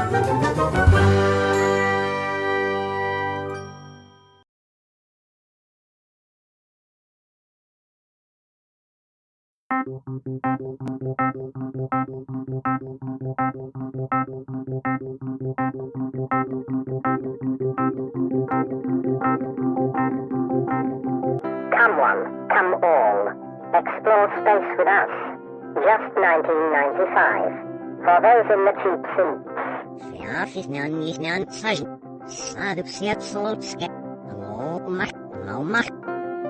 Come one, come all. Explore space with us. Just 1995. For those in the cheap seats.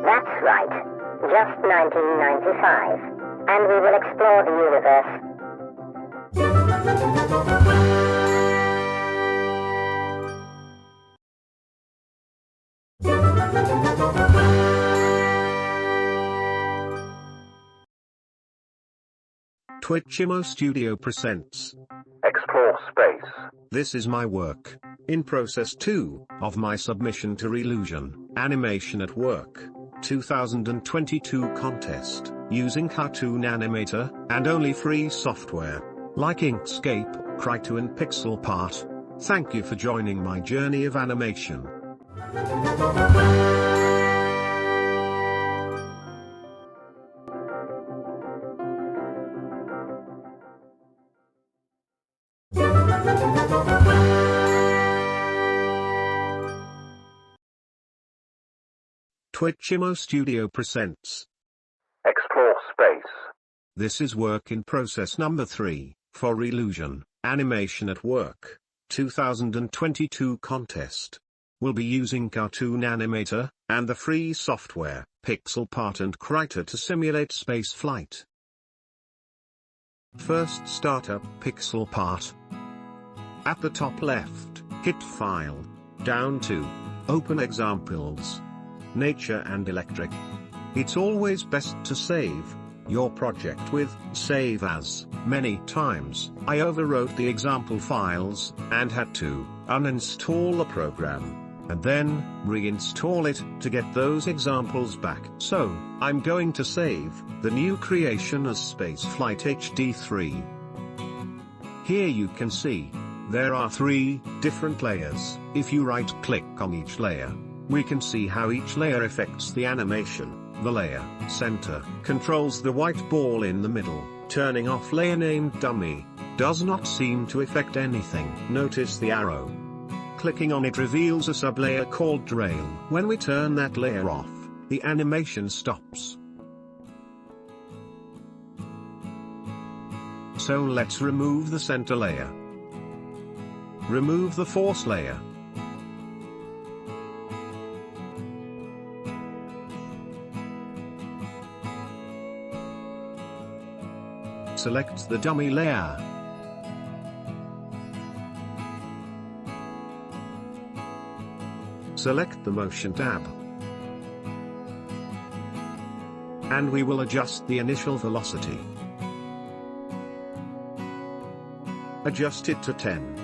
That's right. Just 1995. And we will explore the universe. Twitchymo Studio presents Explore Space. This is my work, in process 2, of my submission to Reallusion, Animation at Work, 2022 contest, using Cartoon Animator, and only free software, like Inkscape, Krita and Pixelpart. Thank you for joining my journey of animation. Twitchymo Studio presents Explore Space. This is work in process number 3, for Reallusion, Animation at Work, 2022 contest. We'll be using Cartoon Animator, and the free software, Pixelpart and Krita to simulate space flight. First start up Pixelpart. At the top left, hit File, down to Open Examples, Nature and Electric. It's always best to save your project with Save As. Many times, I overwrote the example files, and had to uninstall the program, and then reinstall it to get those examples back. So, I'm going to save the new creation as Spaceflight HD3. Here you can see, there are 3 different layers. If you right-click on each layer, we can see how each layer affects the animation. The layer center controls the white ball in the middle. Turning off layer named Dummy does not seem to affect anything. Notice the arrow. Clicking on it reveals a sublayer called Trail. When we turn that layer off, the animation stops. So let's remove the center layer. Remove the force layer. Select the dummy layer. Select the motion tab. And we will adjust the initial velocity. Adjust it to 10.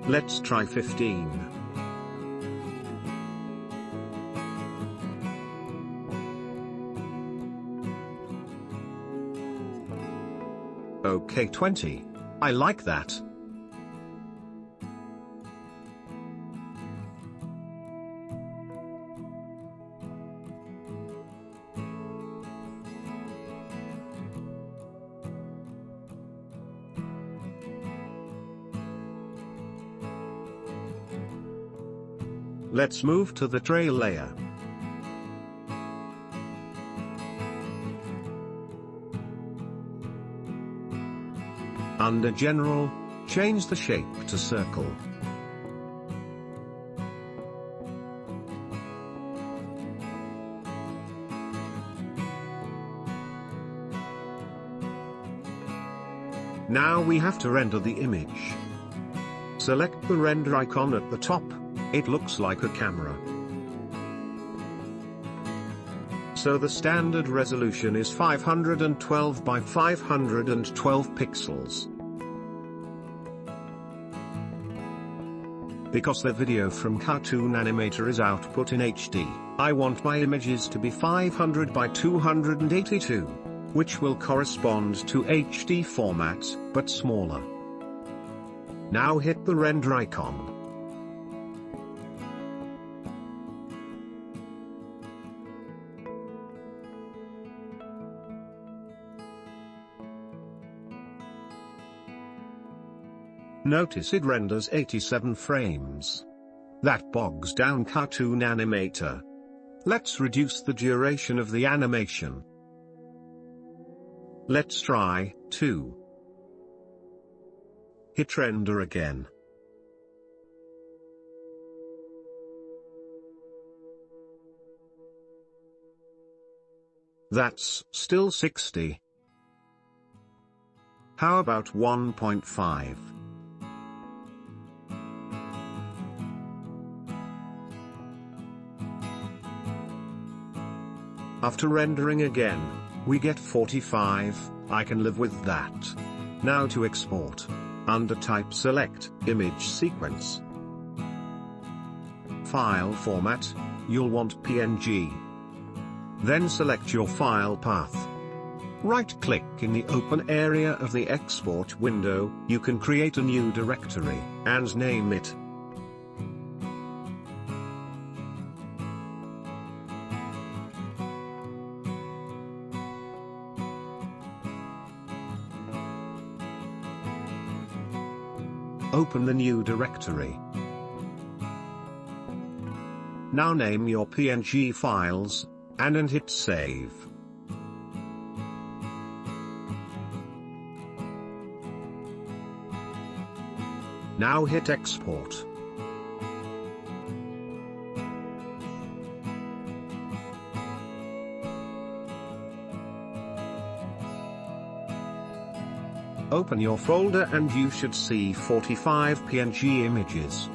Let's try 15. Okay, 20. I like that. Let's move to the trail layer. Under General, change the shape to circle. Now we have to render the image. Select the render icon at the top. It looks like a camera. So the standard resolution is 512 by 512 pixels. Because the video from Cartoon Animator is output in HD, I want my images to be 500 by 282, which will correspond to HD format, but smaller. Now hit the render icon. Notice it renders 87 frames. That bogs down Cartoon Animator. Let's reduce the duration of the animation. Let's try 2. Hit render again. That's still 60. How about 1.5? After rendering again, we get 45, I can live with that. Now to export. Under type select, image sequence. File format, you'll want PNG. Then select your file path. Right-click in the open area of the export window, you can create a new directory, and name it. Open the new directory. Now name your PNG files, and hit save. Now hit export. Open your folder and you should see 45 PNG images.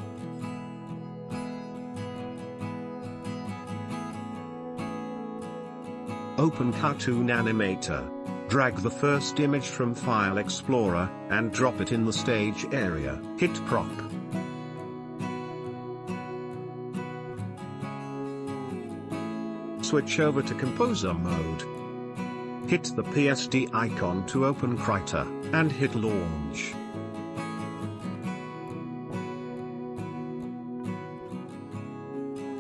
Open Cartoon Animator. Drag the first image from File Explorer, and drop it in the stage area. Hit Prop. Switch over to Composer mode. Hit the PSD icon to open Krita, and hit Launch.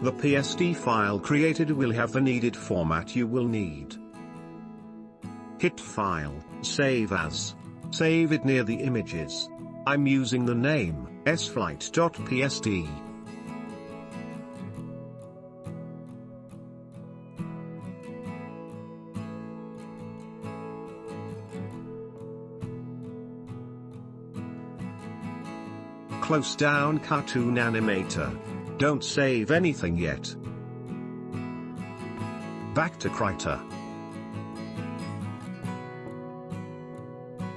The PSD file created will have the needed format you will need. Hit File, Save As. Save it near the images. I'm using the name, sflight.psd. Close down Cartoon Animator. Don't save anything yet. Back to Krita.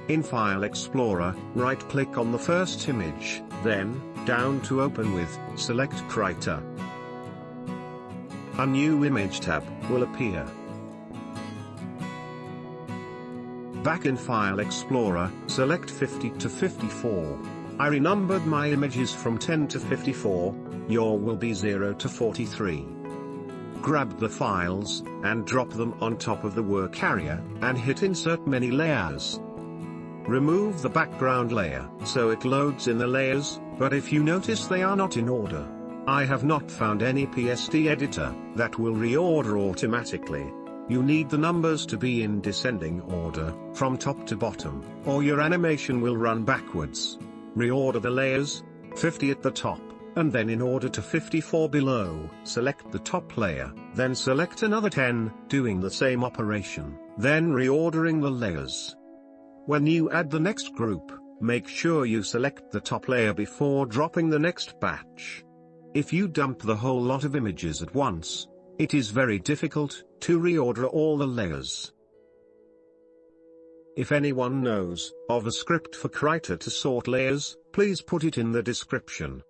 In File Explorer, right-click on the first image, then, down to open with, select Krita. A new image tab will appear. Back in File Explorer, select 50 to 54. I renumbered my images from 10 to 54, your will be 0 to 43. Grab the files, and drop them on top of the work area, and hit Insert Many Layers. Remove the background layer, so it loads in the layers, but if you notice they are not in order. I have not found any PSD editor that will reorder automatically. You need the numbers to be in descending order, from top to bottom, or your animation will run backwards. Reorder the layers, 50 at the top, and then in order to 54 below. Select the top layer, then select another 10, doing the same operation, then reordering the layers. When you add the next group, make sure you select the top layer before dropping the next batch. If you dump the whole lot of images at once, it is very difficult to reorder all the layers. If anyone knows of a script for Krita to sort layers, please put it in the description.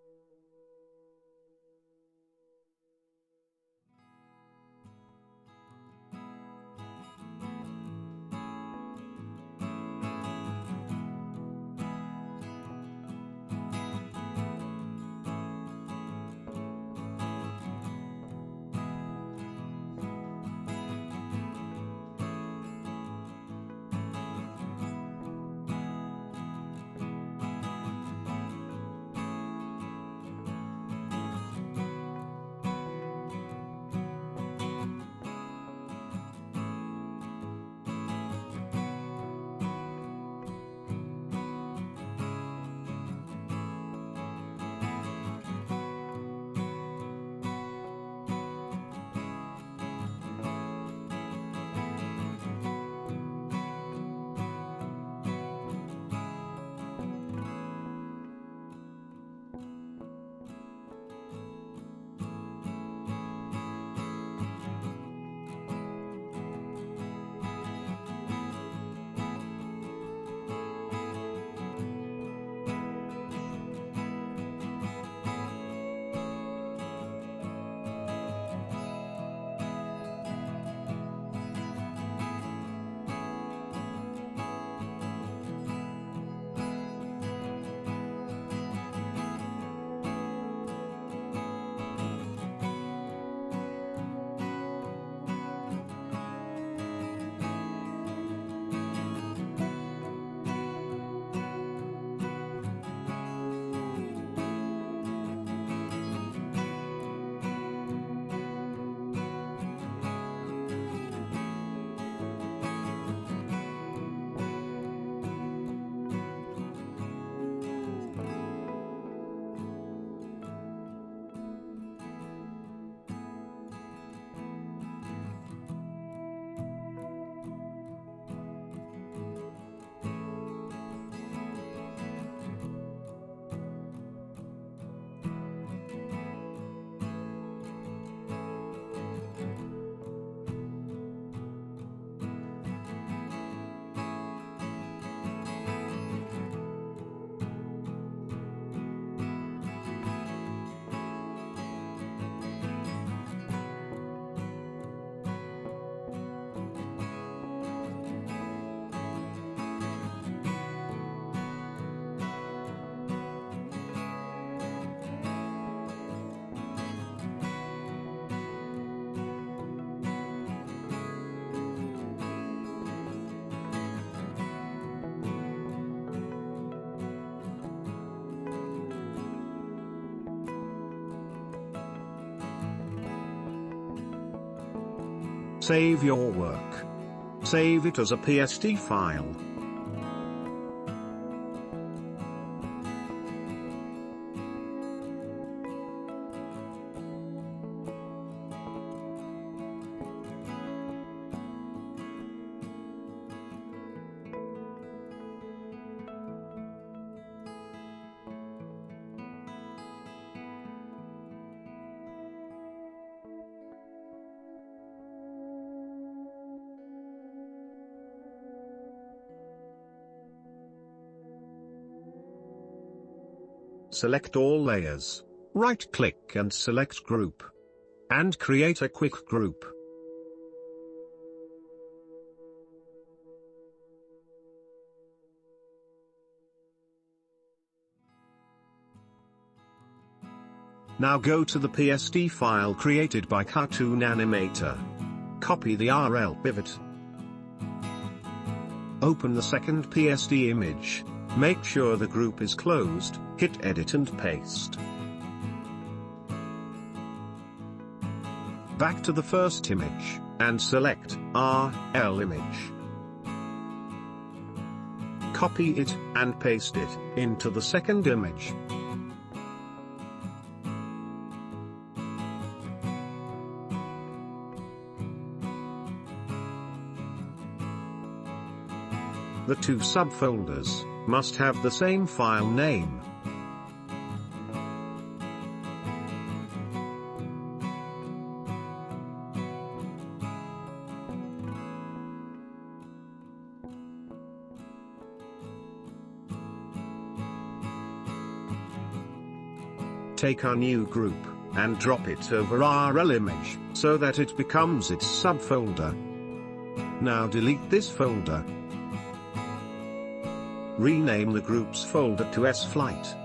Save your work. Save it as a PSD file. Select all layers, right-click and select Group. And create a quick group. Now go to the PSD file created by Cartoon Animator. Copy the RL pivot. Open the second PSD image. Make sure the group is closed, hit edit and paste. Back to the first image, and select RL image. Copy it, and paste it, into the second image. The two subfolders must have the same file name. Take our new group, and drop it over RL image, so that it becomes its subfolder. Now delete this folder. Rename the group's folder to S-Flight.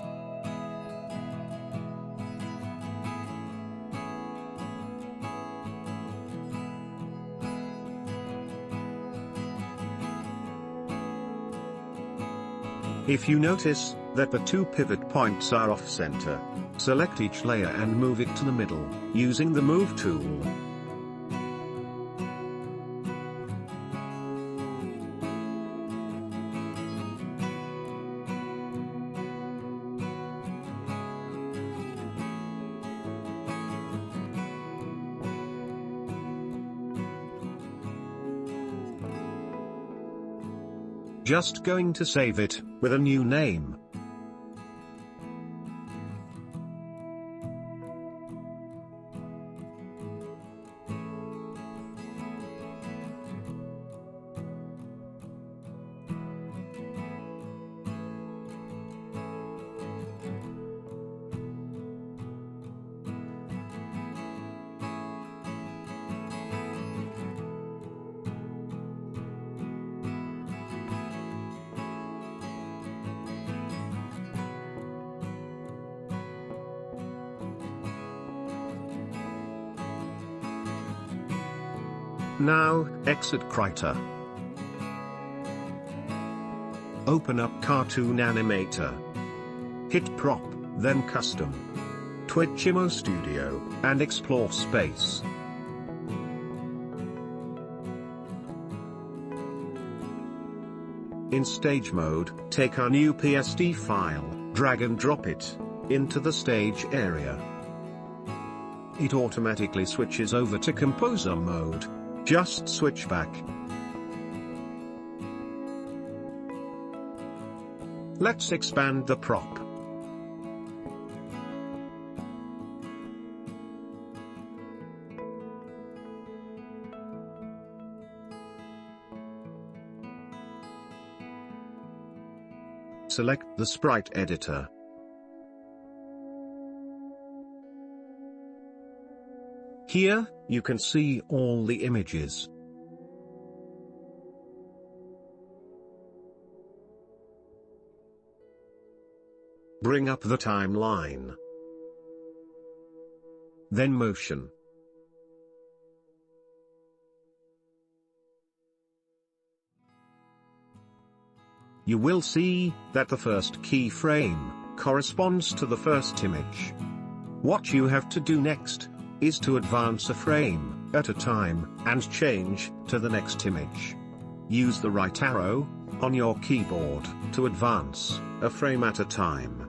If you notice that the two pivot points are off-center, select each layer and move it to the middle, using the Move tool. Just going to save it, with a new name. Now, exit Krita. Open up Cartoon Animator. Hit Prop, then Custom. Twitchymo Studio, and explore space. In stage mode, take our new PSD file, drag and drop it into the stage area. It automatically switches over to composer mode. Just switch back. Let's expand the prop. Select the sprite editor. Here, you can see all the images. Bring up the timeline. Then motion. You will see that the first keyframe corresponds to the first image. What you have to do next is to advance a frame. at a time, and change to the next image. Use the right arrow on your keyboard to advance a frame at a time.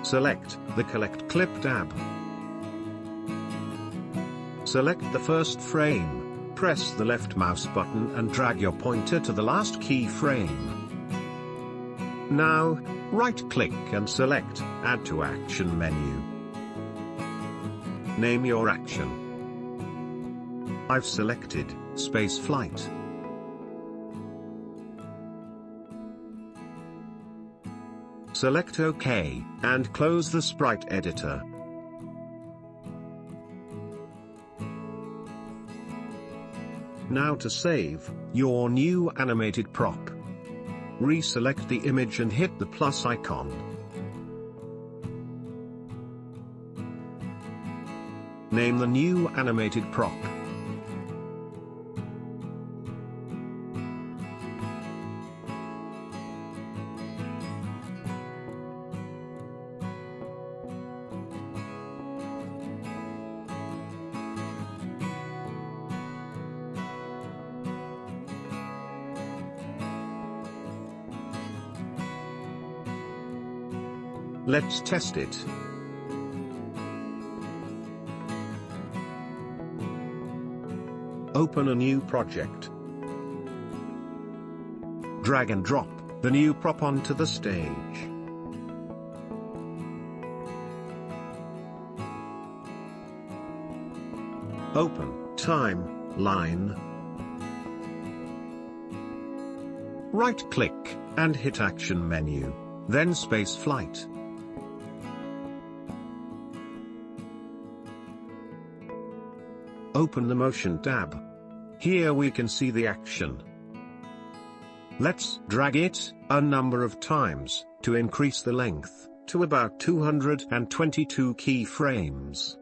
Select the Collect Clip tab. Select the first frame, press the left mouse button and drag your pointer to the last keyframe. Now, right-click and select Add to Action menu. Name your action. I've selected Spaceflight. Select OK, and close the sprite editor. Now to save your new animated prop. Reselect the image and hit the plus icon. Name the new animated prop. Let's test it. Open a new project. Drag and drop the new prop onto the stage. Open Timeline. Right-click and hit Action menu, then Spaceflight. Open the Motion tab. Here we can see the action. Let's drag it a number of times to increase the length to about 222 keyframes.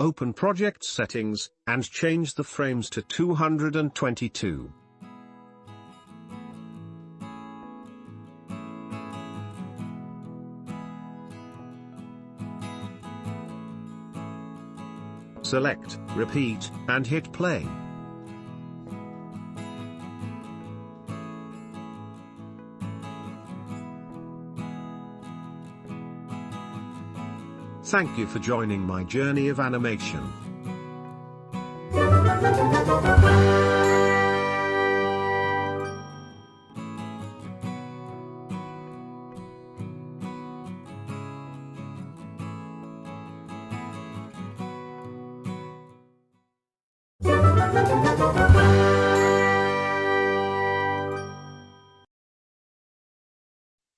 Open Project Settings, and change the frames to 222. Select Repeat, and hit play. Thank you for joining my journey of animation.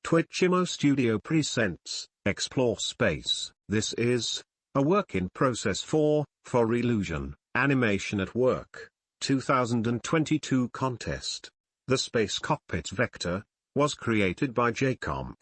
Twitchymo Studio presents Explore Space. This is a work in process for Reallusion, Animation at Work, 2022 contest. The Space Cockpit vector was created by JComp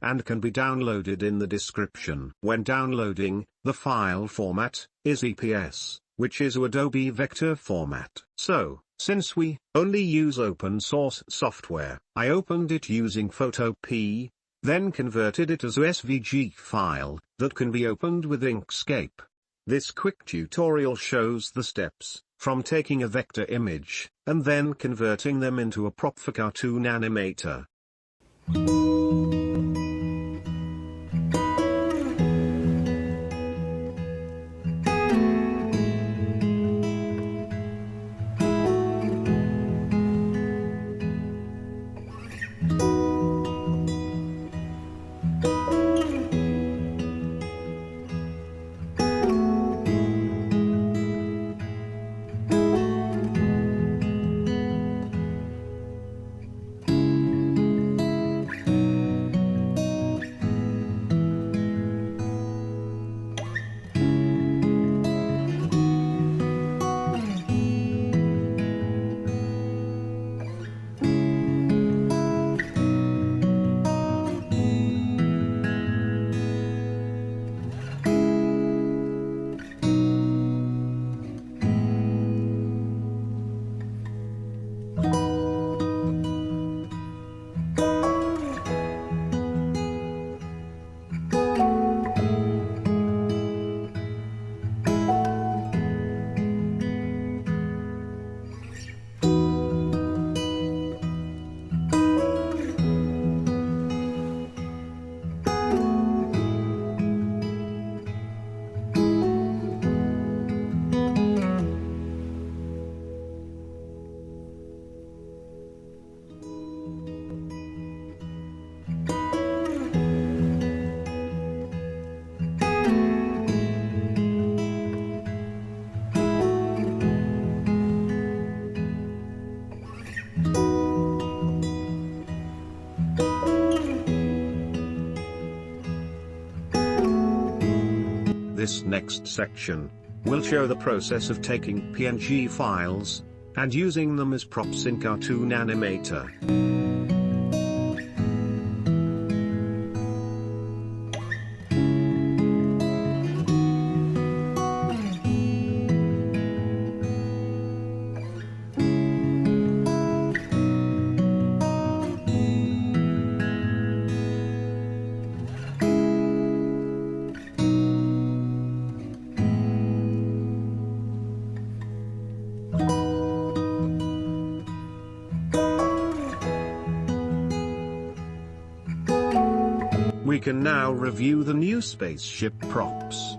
and can be downloaded in the description. When downloading, the file format is EPS, which is Adobe vector format. So, Since we only use open source software, I opened it using Photopea, then converted it as a SVG file that can be opened with Inkscape. This quick tutorial shows the steps, from taking a vector image, and then converting them into a prop for Cartoon Animator. This next section will show the process of taking PNG files and using them as props in Cartoon Animator. We can now review the new spaceship props.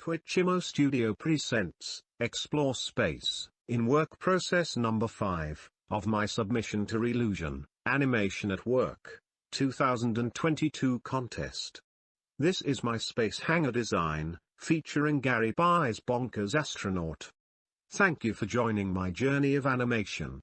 Twitchymo Studio presents Explore Space in work process number 5 of my submission to Reallusion, Animation at Work, 2022 contest. This is my space hangar design, featuring Gary Bai's Bonkers Astronaut. Thank you for joining my journey of animation.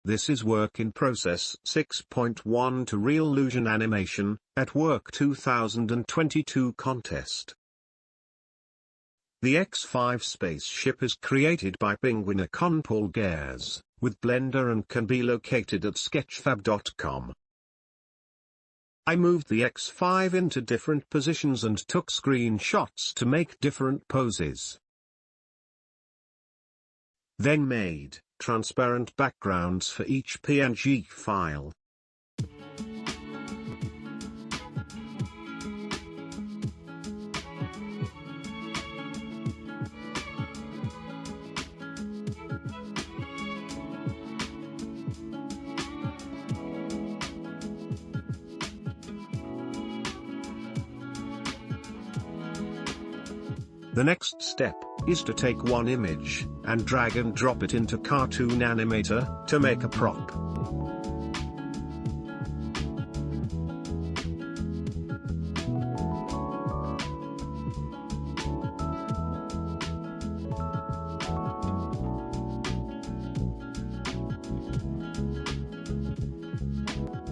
This is Work in Process 6.1 to Reallusion Animation, at Work 2022 contest. The X5 spaceship is created by Penguin Paul Gares, with Blender and can be located at sketchfab.com. I moved the X5 into different positions and took screenshots to make different poses. Then made transparent backgrounds for each PNG file. The next step is to take one image and drag and drop it into Cartoon Animator to make a prop.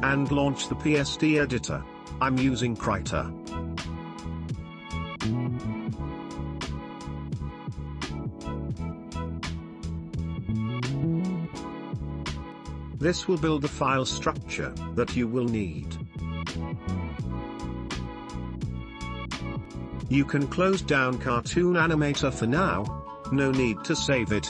And launch the PSD editor. I'm using Krita. This will build the file structure that you will need. You can close down Cartoon Animator for now, no need to save it.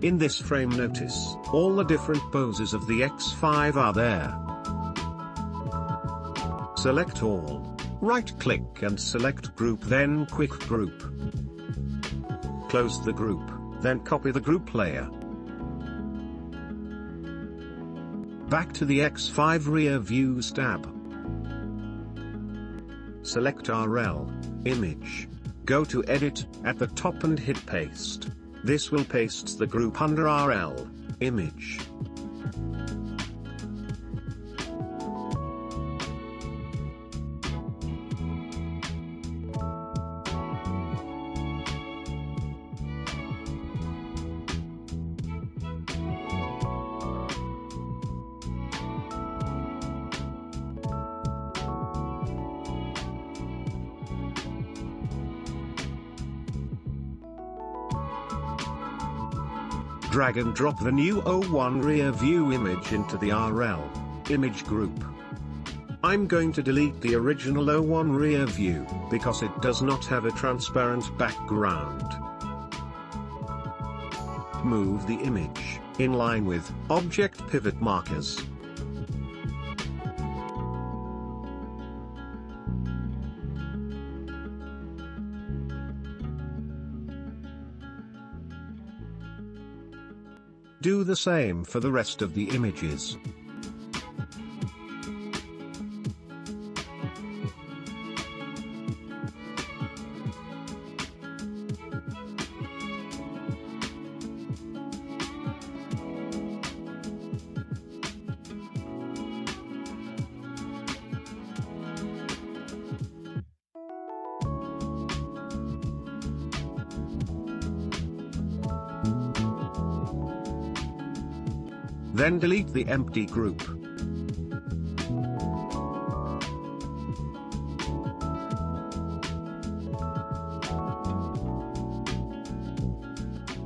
In this frame, notice all the different poses of the X5 are there. Select all. Right-click and select Group, then Quick Group. Close the group, then copy the group layer. Back to the X5 Rear Views tab. Select RL, Image. Go to Edit, at the top and hit Paste. This will paste the group under RL, Image. Drag and drop the new O1 rear view image into the RL image group. I'm going to delete the original O1 rear view, because it does not have a transparent background. Move the image in line with object pivot markers. Do the same for the rest of the images. Then delete the empty group.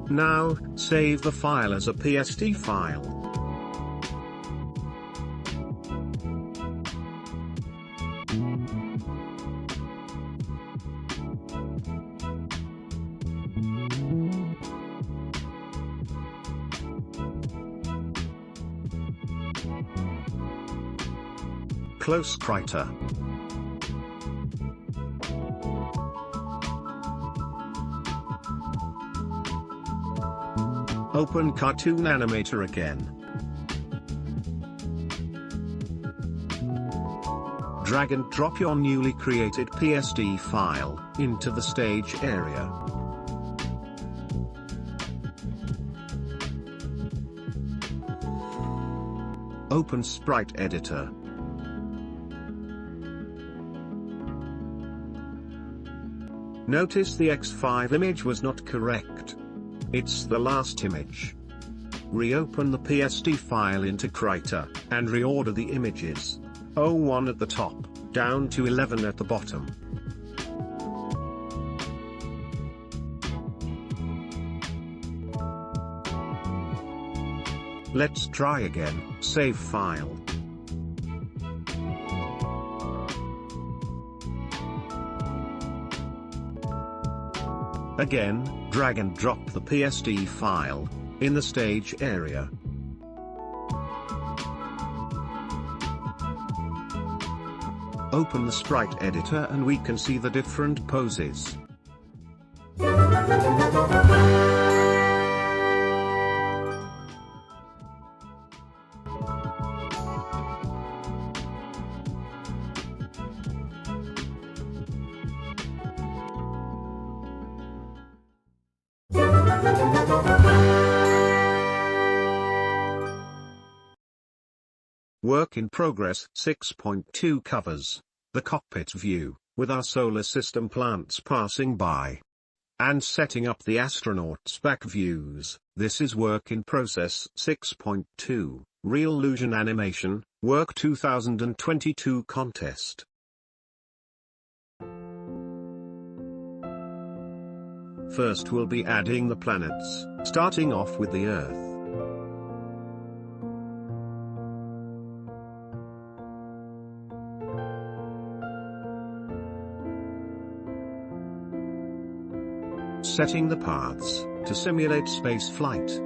Now, save the file as a PSD file. Close Krita. Open Cartoon Animator again. Drag and drop your newly created PSD file into the stage area. Open Sprite Editor. Notice the X5 image was not correct. It's the last image. Reopen the PSD file into Krita, and reorder the images. 01 at the top, down to 11 at the bottom. Let's try again. Save file. Again, drag and drop the PSD file in the stage area. Open the sprite editor and we can see the different poses. Work in progress 6.2 covers the cockpit view, with our solar system plants passing by, and setting up the astronauts' back views. This is work in process 6.2, Reallusion animation, work 2022 contest. First we'll be adding the planets, starting off with the Earth. Setting the paths to simulate space flight.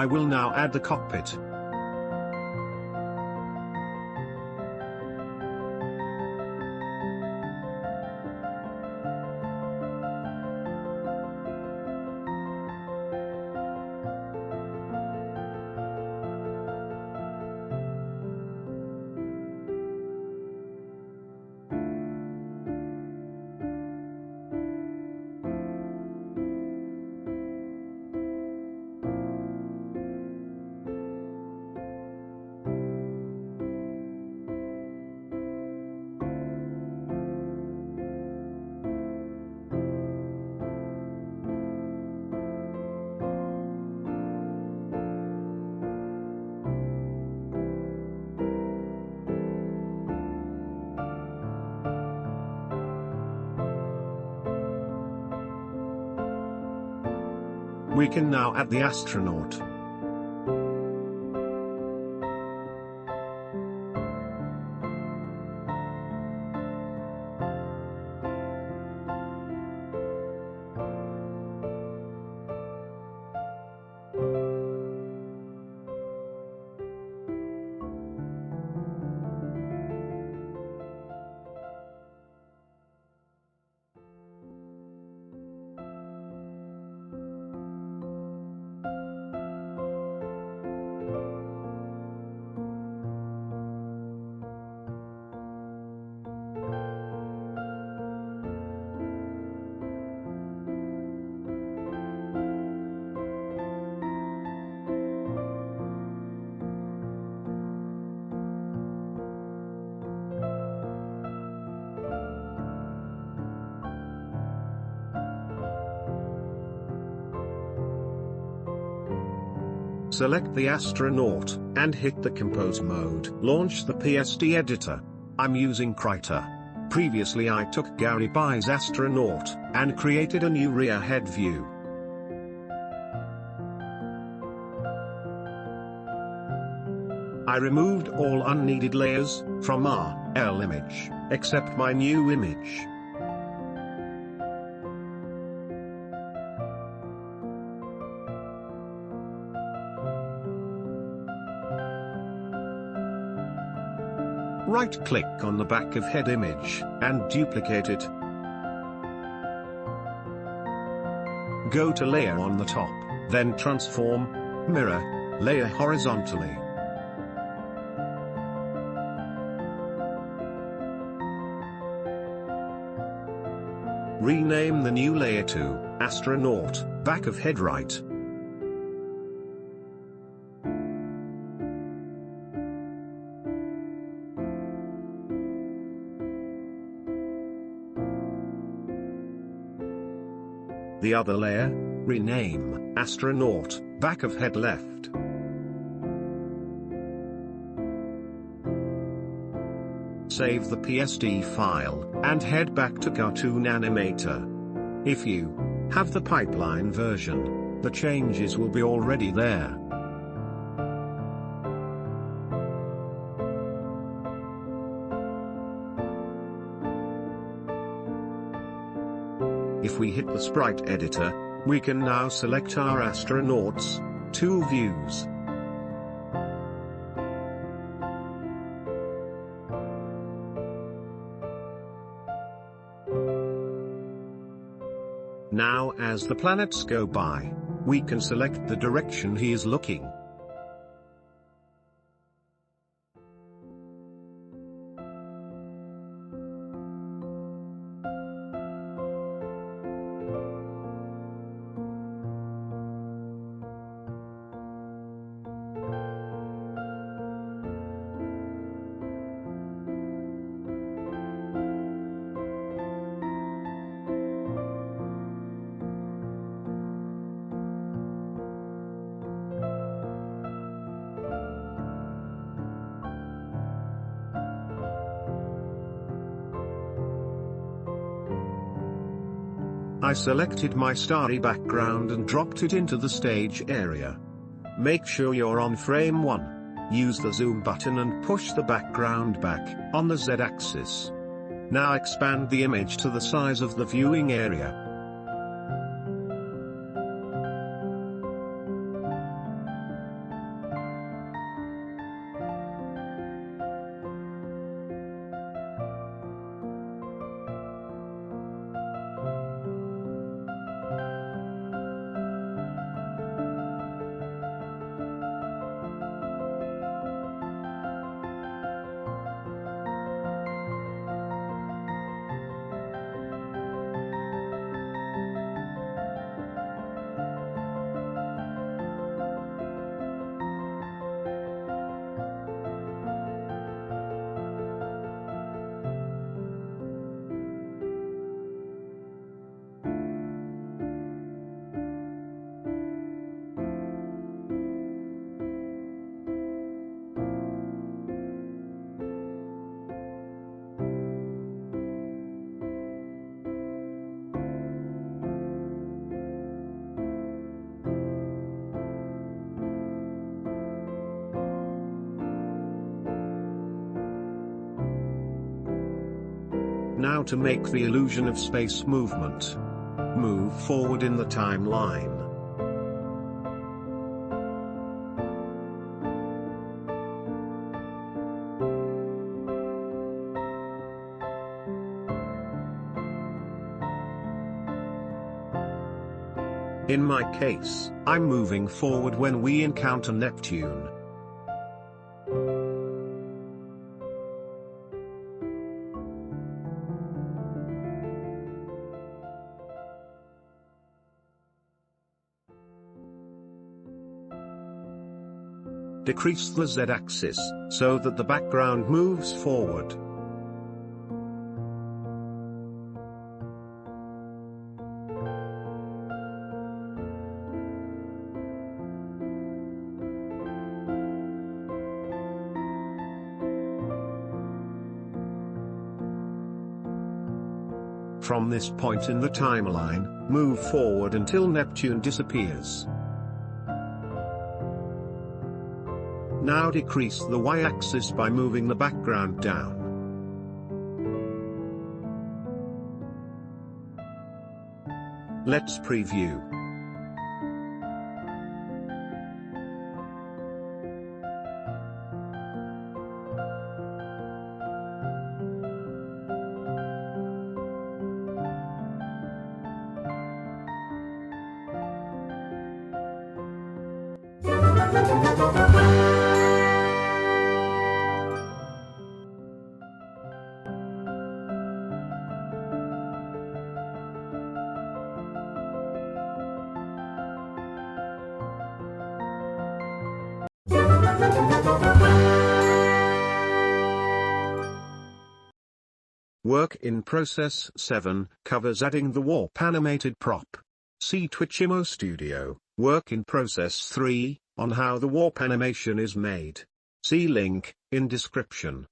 I will now add the cockpit. We can now add the astronaut. Select the astronaut, and hit the compose mode. Launch the PSD editor. I'm using Krita. Previously I took Gary Bai's astronaut, and created a new rear head view. I removed all unneeded layers from our image, except my new image. Right-click on the back of head image, and duplicate it. Go to layer on the top, then transform, mirror, layer horizontally. Rename the new layer to astronaut, back of head right. The other layer, rename, astronaut, back of head left. Save the PSD file, and head back to Cartoon Animator. If you have the pipeline version, the changes will be already there. If we hit the sprite editor, we can now select our astronauts, 2 views. Now as the planets go by, we can select the direction he is looking. I selected my starry background and dropped it into the stage area. Make sure you're on frame 1. Use the zoom button and push the background back, on the Z-axis. Now expand the image to the size of the viewing area. Now to make the illusion of space movement. Move forward in the timeline. In my case, I'm moving forward when we encounter Neptune. Decrease the Z-axis, so that the background moves forward. From this point in the timeline, move forward until Neptune disappears. Now decrease the Y-axis by moving the background down. Let's preview. Work in Process 7 covers adding the warp animated prop. See Twitchymo Studio, Work in Process 3, on how the warp animation is made. See link in description.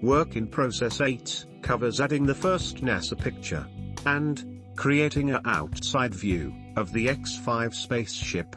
Work in Process 8 covers adding the first NASA picture and creating an outside view of the X-5 spaceship.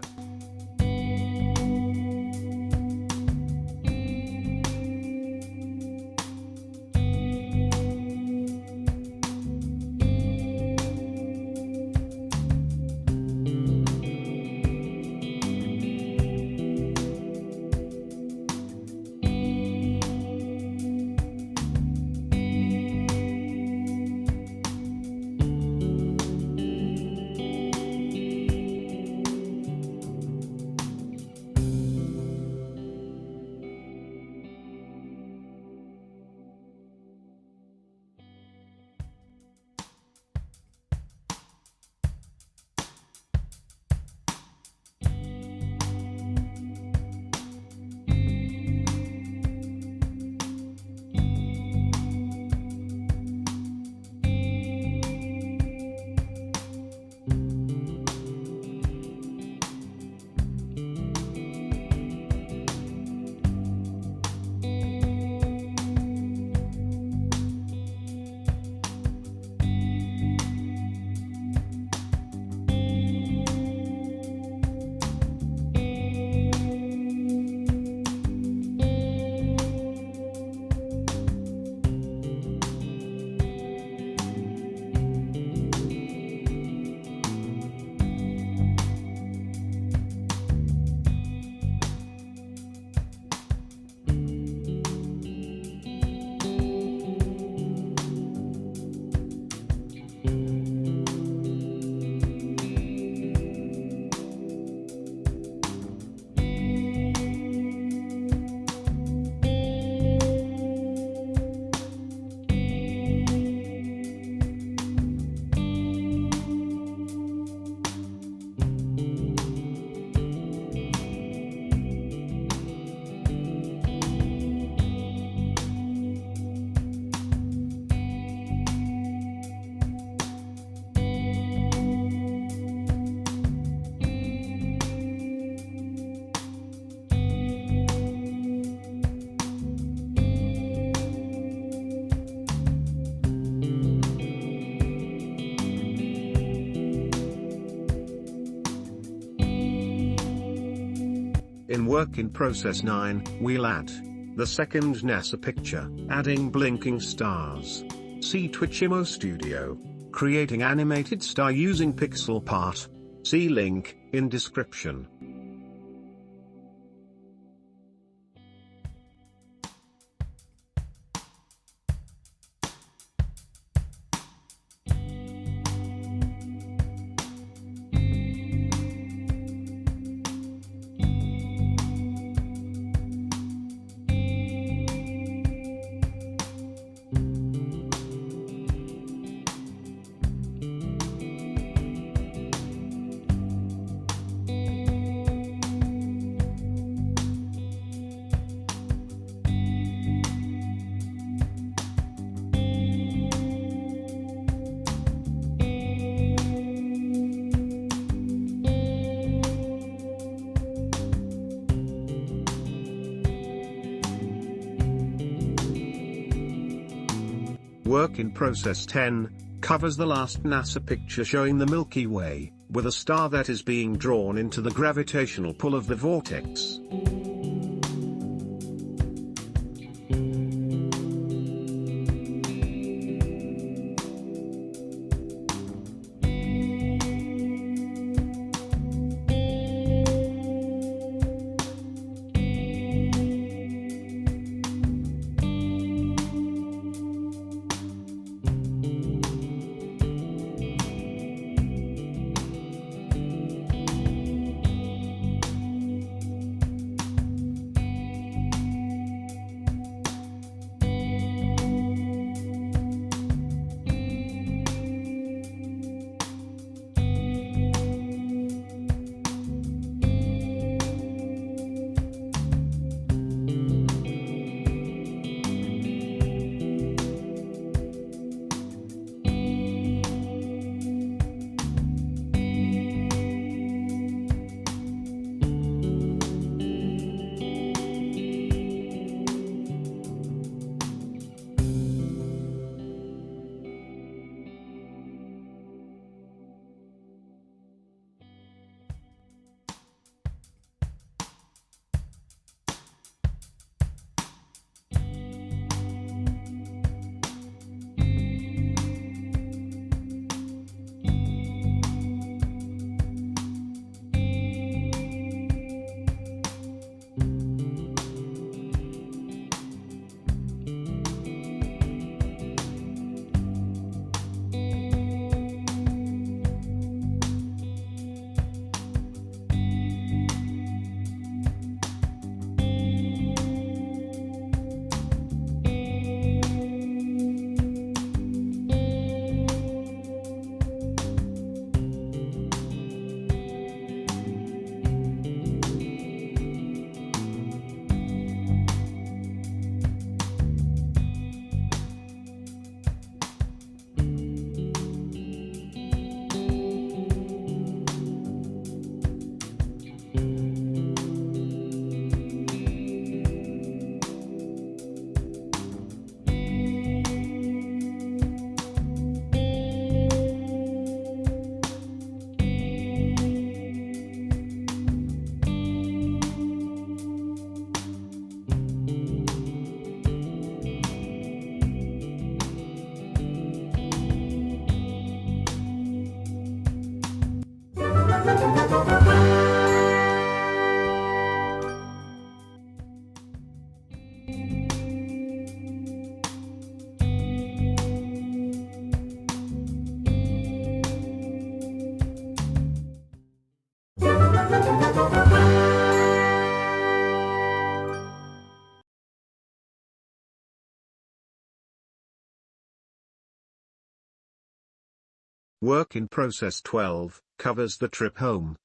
In work in process 9, we'll add the second NASA picture, adding blinking stars. See Twitchymo Studio, creating animated star using Pixelpart. See link in description. Work in process 10 covers the last NASA picture showing the Milky Way, with a star that is being drawn into the gravitational pull of the vortex. Work in process 12 covers the trip home.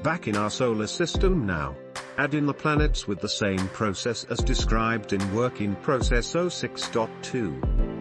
Back in our solar system now. Add in the planets with the same process as described in Work in Process 06.2.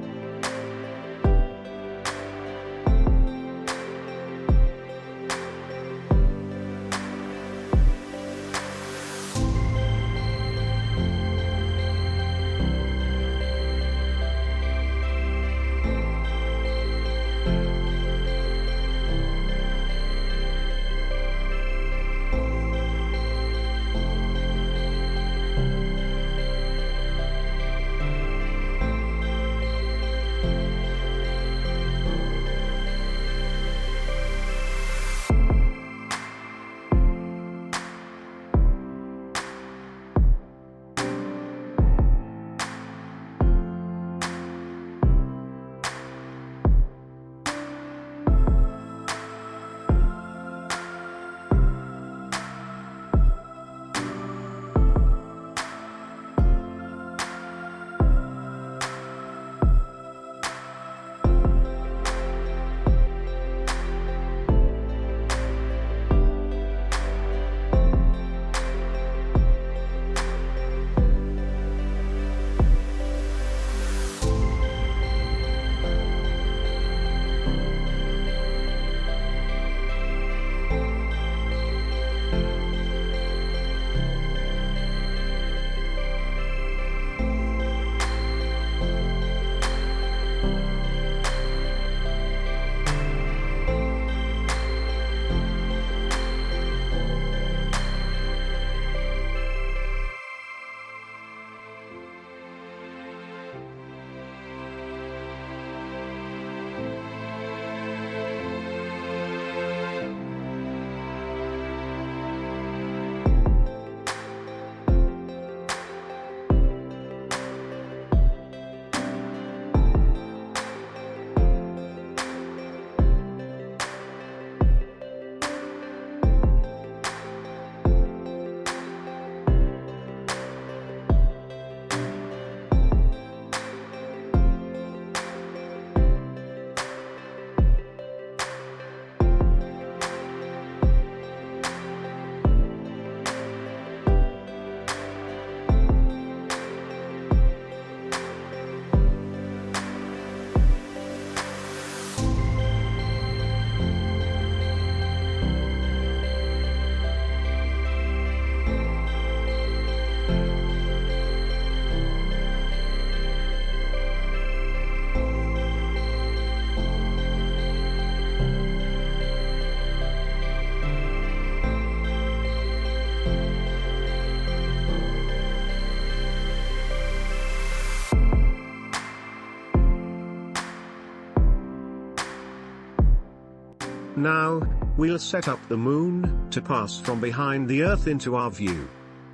Now, we'll set up the moon to pass from behind the Earth into our view.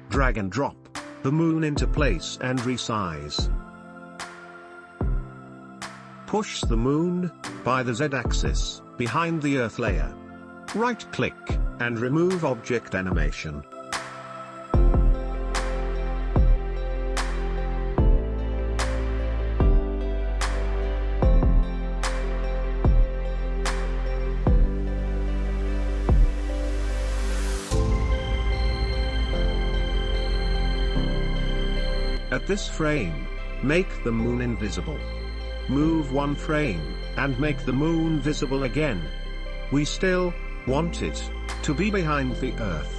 Drag and drop the moon into place and resize. Push the moon by the Z-axis behind the Earth layer. Right-click and remove object animation. At this frame, make the moon invisible. Move one frame, and make the moon visible again. We still want it to be behind the Earth.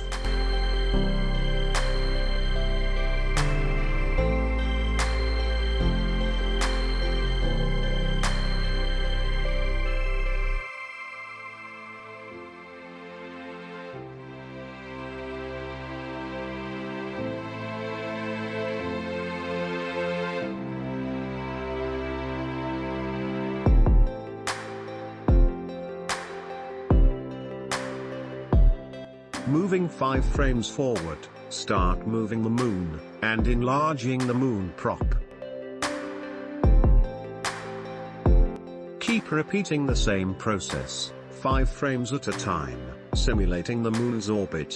Moving 5 frames forward, start moving the moon, and enlarging the moon prop. Keep repeating the same process, 5 frames at a time, simulating the moon's orbit.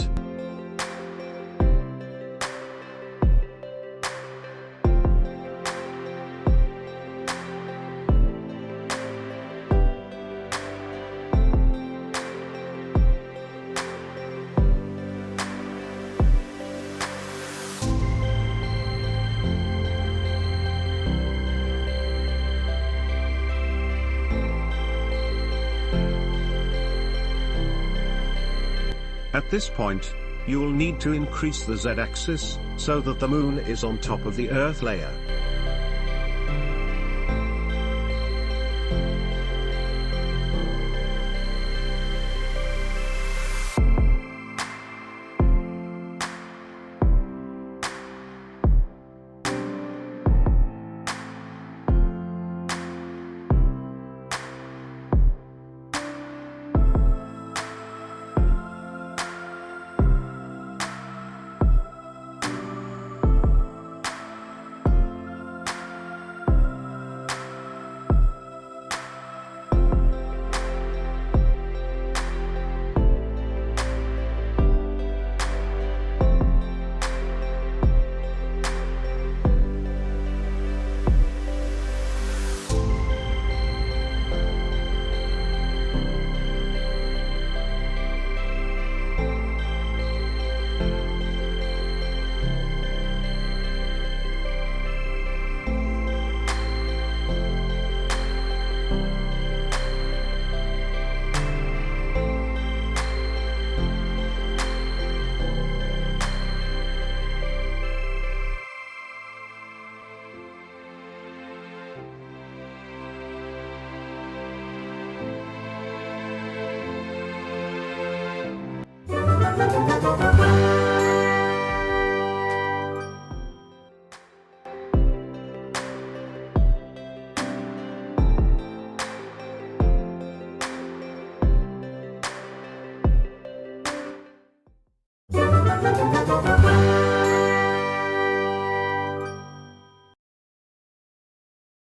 At this point, you'll need to increase the Z-axis, so that the moon is on top of the Earth layer.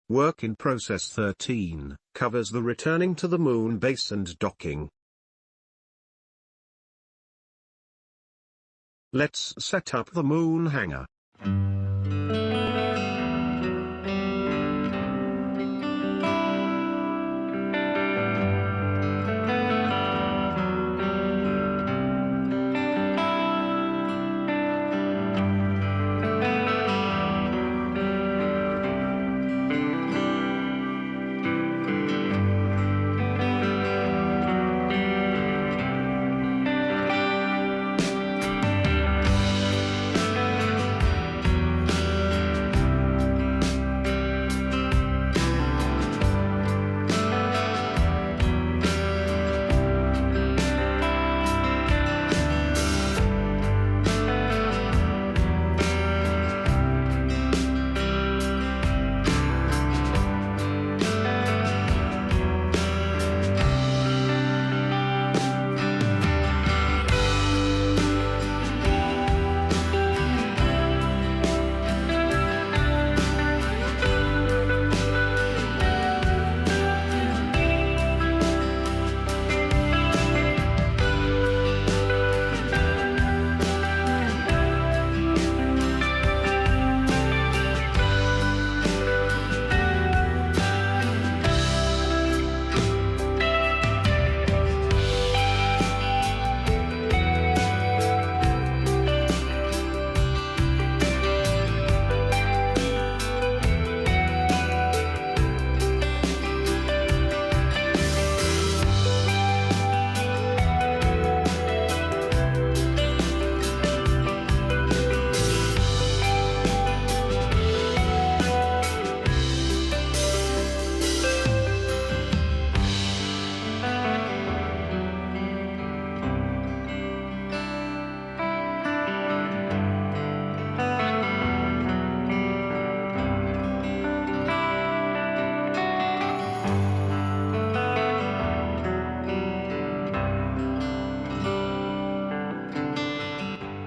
Work in Process 13 covers the returning to the moon base and docking. Let's set up the moon hangar.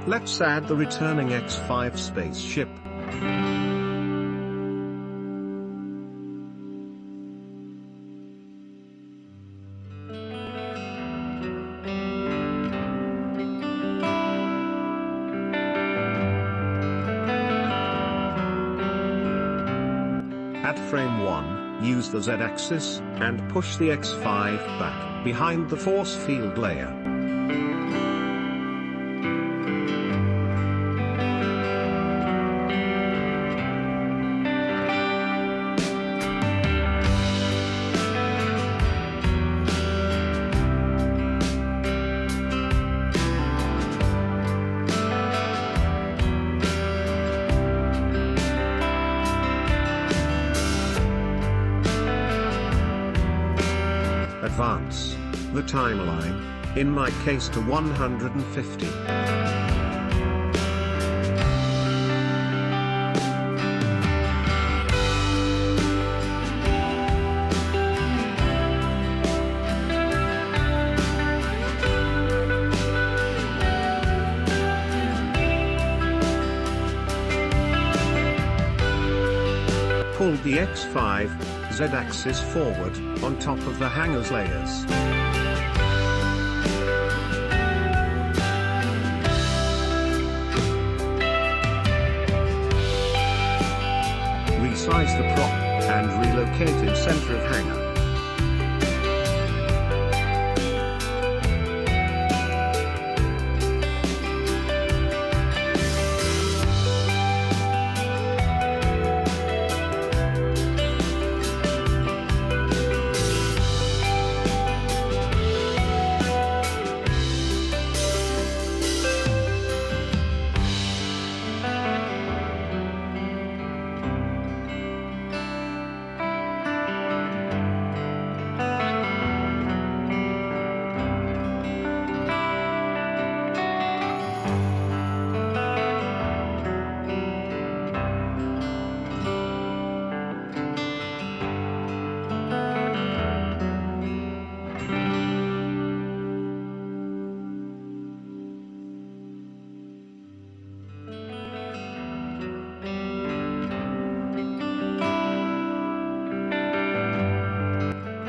Let's add the returning X5 spaceship. At frame 1, use the Z-axis, and push the X5 back, behind the force field layer. the timeline, in my case to 150. Pull the X5, Z-axis forward, on top of the hangers layers. Resize the prop, and relocate in center of hanger.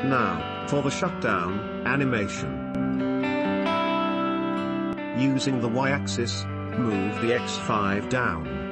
Now, for the shutdown animation. Using the Y-axis, move the X5 down.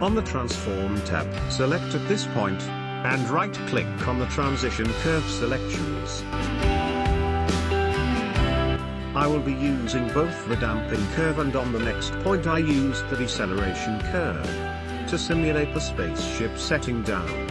On the Transform tab, select at this point, and right-click on the Transition Curve selections. I will be using both the damping curve and on the next point I used the deceleration curve, to simulate the spaceship setting down.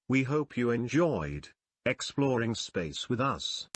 We hope you enjoyed exploring space with us.